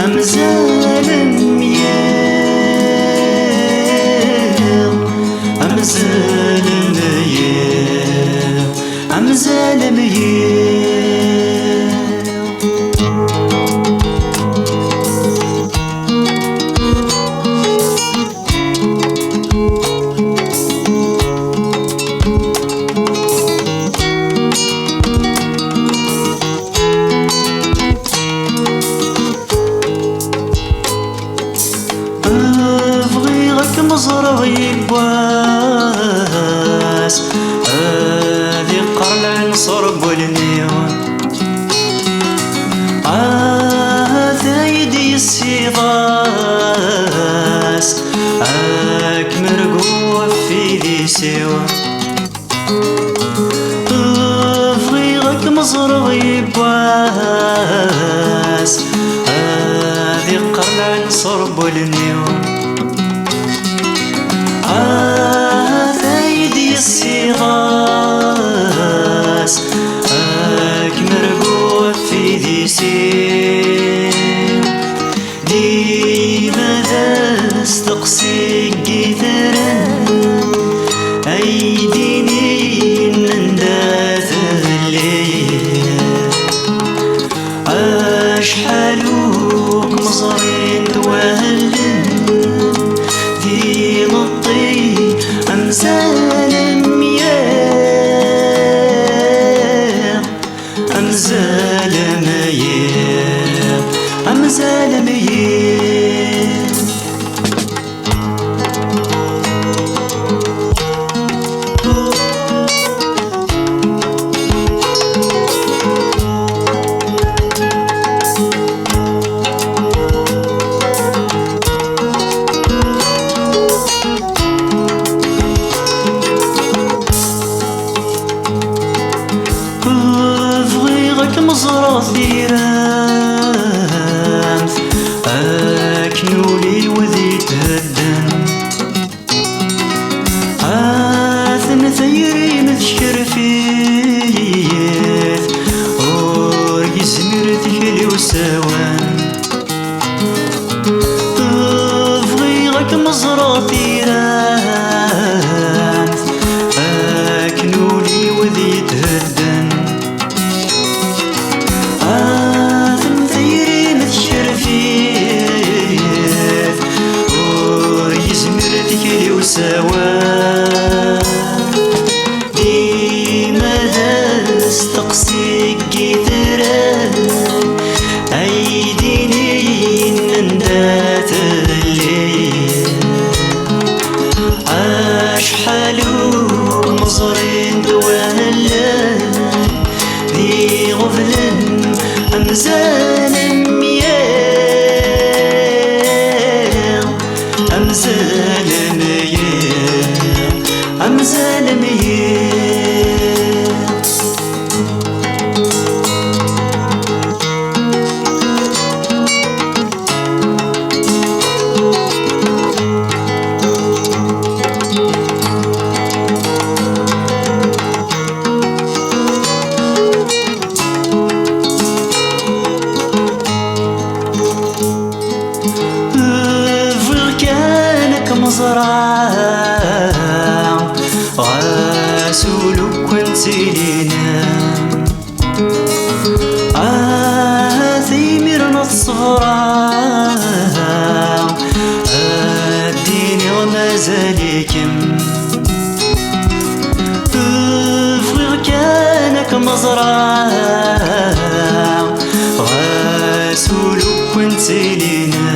أمزال مياه أمزال مياه أمزال مياه مزرع يبواس هذي قرع نصرب والنيون ثايدي السيغاس مرقوف في ذي سوا فغيغك مزرع يبواس هذي قرع نصرب والنيون ثايدي السيغاس مرقوف في ذي سير ماذا استقسي يثران أيديني من ذات الليل أشحالوك مصرين توهلن ذي نطي أمزال مياه أمزال مياه أمزال مياه مزرع ثيران أكنولي وذي تهدن ثيري نذكر فيه يزمر ذكري وسوان فغيغك مزرع ثيران أكنولي وذي تهدن سوا ماذا استقسي يثران أيديني من ذات الليل أشحالوك مصرين توهلان ذي غفل أمزال مياه أمزال مياه أمزال مياه كانك مزرعة غاسولك وانتينا ثيميرنا الصغرى الدين وما زالكم فغير كانك مزرعة غاسولك وانتينا